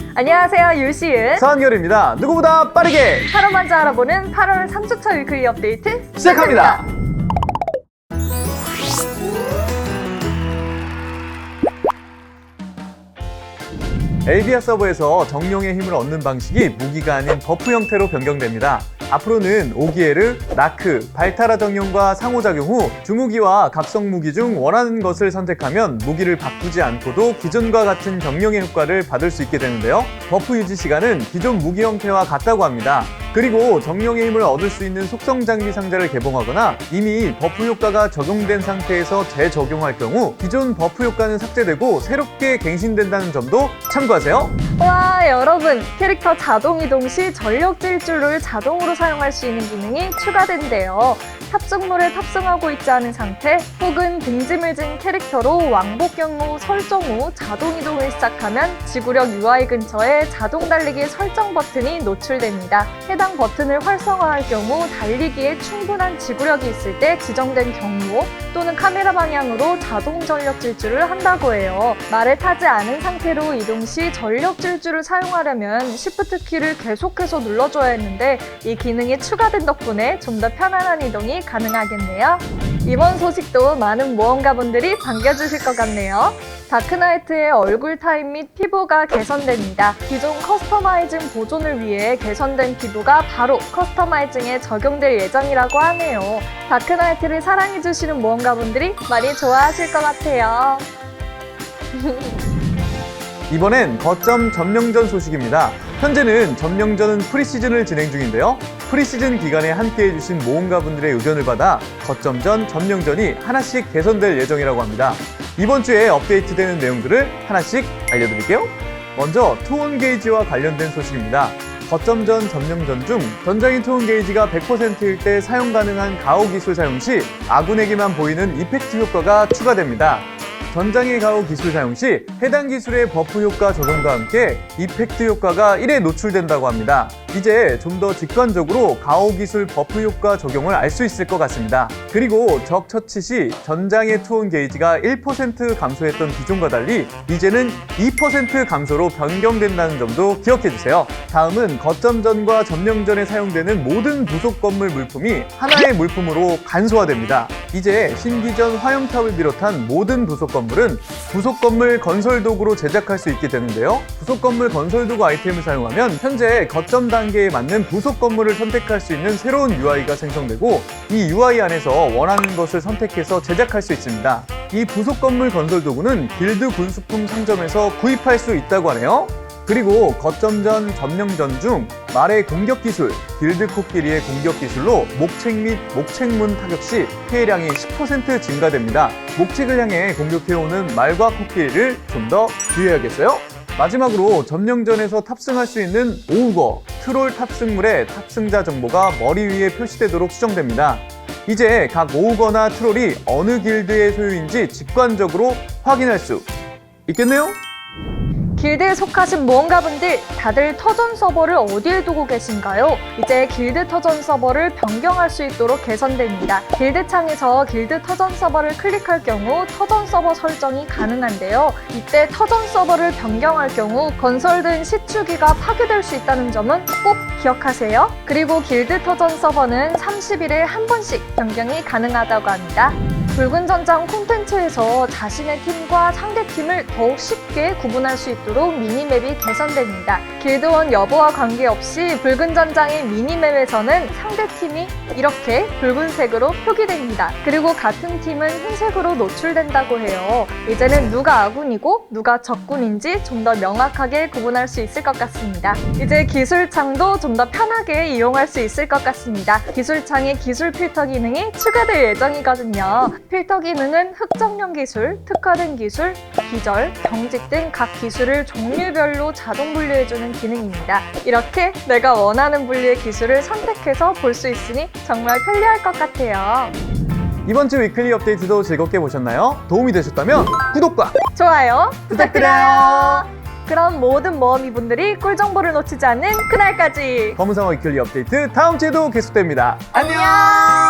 안녕하세요, 유시은 서한결입니다. 누구보다 빠르게 하루 먼저 알아보는 8월 3주차 위클리 업데이트 시작합니다. 엘비아 서버에서 정령의 힘을 얻는 방식이 무기가 아닌 버프 형태로 변경됩니다. 앞으로는 오기에르, 나크, 발타라 정령과 상호작용 후 주무기와 각성 무기 중 원하는 것을 선택하면 무기를 바꾸지 않고도 기존과 같은 정령의 효과를 받을 수 있게 되는데요. 버프 유지 시간은 기존 무기 형태와 같다고 합니다. 그리고 정령의 힘을 얻을 수 있는 속성 장비 상자를 개봉하거나 이미 버프 효과가 적용된 상태에서 재적용할 경우 기존 버프 효과는 삭제되고 새롭게 갱신된다는 점도 참고하세요. 와, 여러분, 캐릭터 자동 이동 시 전력 질주를 자동으로 사용할 수 있는 기능이 추가된대요. 탑승물에 탑승하고 있지 않은 상태 혹은 등짐을 진 캐릭터로 왕복 경로 설정 후 자동 이동을 시작하면 지구력 UI 근처에 자동 달리기 설정 버튼이 노출됩니다. 해당 버튼을 활성화할 경우 달리기에 충분한 지구력이 있을 때 지정된 경로 또는 카메라 방향으로 자동 전력 질주를 한다고 해요. 말을 타지 않은 상태로 이동 시 전력 질주를 사용하려면 Shift 키를 계속해서 눌러줘야 했는데 이 기능이 추가된 덕분에 좀 더 편안한 이동이 가능하겠네요. 이번 소식도 많은 모험가분들이 반겨주실 것 같네요. 다크나이트의 얼굴 타입 및 피부가 개선됩니다. 기존 커스터마이징 보존을 위해 개선된 피부가 바로 커스터마이징에 적용될 예정이라고 하네요. 다크나이트를 사랑해주시는 모험가분들이 많이 좋아하실 것 같아요. 이번엔 거점 점령전 소식입니다. 현재는 점령전은 프리시즌을 진행 중인데요. 프리시즌 기간에 함께 해주신 모험가분들의 의견을 받아 거점전, 점령전이 하나씩 개선될 예정이라고 합니다. 이번 주에 업데이트되는 내용들을 하나씩 알려드릴게요. 먼저 투혼 게이지와 관련된 소식입니다. 거점전, 점령전 중 전장인 투혼 게이지가 100%일 때 사용 가능한 가호 기술 사용 시 아군에게만 보이는 이펙트 효과가 추가됩니다. 전장의 가호 기술 사용 시 해당 기술의 버프 효과 적용과 함께 이펙트 효과가 1에 노출된다고 합니다. 이제 좀 더 직관적으로 가호 기술 버프 효과 적용을 알 수 있을 것 같습니다. 그리고 적 처치 시 전장의 투혼 게이지가 1% 감소했던 기존과 달리 이제는 2% 감소로 변경된다는 점도 기억해주세요. 다음은 거점전과 점령전에 사용되는 모든 부속 건물 물품이 하나의 물품으로 간소화됩니다. 이제 신기전 화염탑을 비롯한 모든 부속 건물은 부속 건물 건설 도구로 제작할 수 있게 되는데요. 부속 건물 건설 도구 아이템을 사용하면 현재 거점 단계에 맞는 부속 건물을 선택할 수 있는 새로운 UI가 생성되고 이 UI 안에서 원하는 것을 선택해서 제작할 수 있습니다. 이 부속 건물 건설 도구는 길드 군수품 상점에서 구입할 수 있다고 하네요. 그리고 거점전, 점령전 중 말의 공격 기술, 길드 코끼리의 공격 기술로 목책 및 목책문 타격 시 피해량이 10% 증가됩니다. 목책을 향해 공격해오는 말과 코끼리를 좀 더 주의해야겠어요? 마지막으로 점령전에서 탑승할 수 있는 오우거, 트롤 탑승물의 탑승자 정보가 머리 위에 표시되도록 수정됩니다. 이제 각 오우거나 트롤이 어느 길드의 소유인지 직관적으로 확인할 수 있겠네요? 길드에 속하신 모험가분들 다들 터전 서버를 어디에 두고 계신가요? 이제 길드 터전 서버를 변경할 수 있도록 개선됩니다. 길드 창에서 길드 터전 서버를 클릭할 경우 터전 서버 설정이 가능한데요. 이때 터전 서버를 변경할 경우 건설된 시추기가 파괴될 수 있다는 점은 꼭 기억하세요. 그리고 길드 터전 서버는 30일에 한 번씩 변경이 가능하다고 합니다. 붉은 전장 콘텐츠에서 자신의 팀과 상대 팀을 더욱 쉽게 구분할 수 있도록 미니맵이 개선됩니다. 길드원 여부와 관계없이 붉은 전장의 미니맵에서는 상대 팀이 이렇게 붉은색으로 표기됩니다. 그리고 같은 팀은 흰색으로 노출된다고 해요. 이제는 누가 아군이고 누가 적군인지 좀 더 명확하게 구분할 수 있을 것 같습니다. 이제 기술창도 좀 더 편하게 이용할 수 있을 것 같습니다. 기술창에 기술 필터 기능이 추가될 예정이거든요. 필터 기능은 흑정령 기술, 특화된 기술, 기절, 경직 등 각 기술을 종류별로 자동 분류해주는 기능입니다. 이렇게 내가 원하는 분류의 기술을 선택해서 볼 수 있으니 정말 편리할 것 같아요. 이번 주 위클리 업데이트도 즐겁게 보셨나요? 도움이 되셨다면 구독과 좋아요 부탁드려요. 그럼 모든 모험이분들이 꿀정보를 놓치지 않는 그날까지 검은상어 위클리 업데이트 다음 주에도 계속됩니다. 안녕!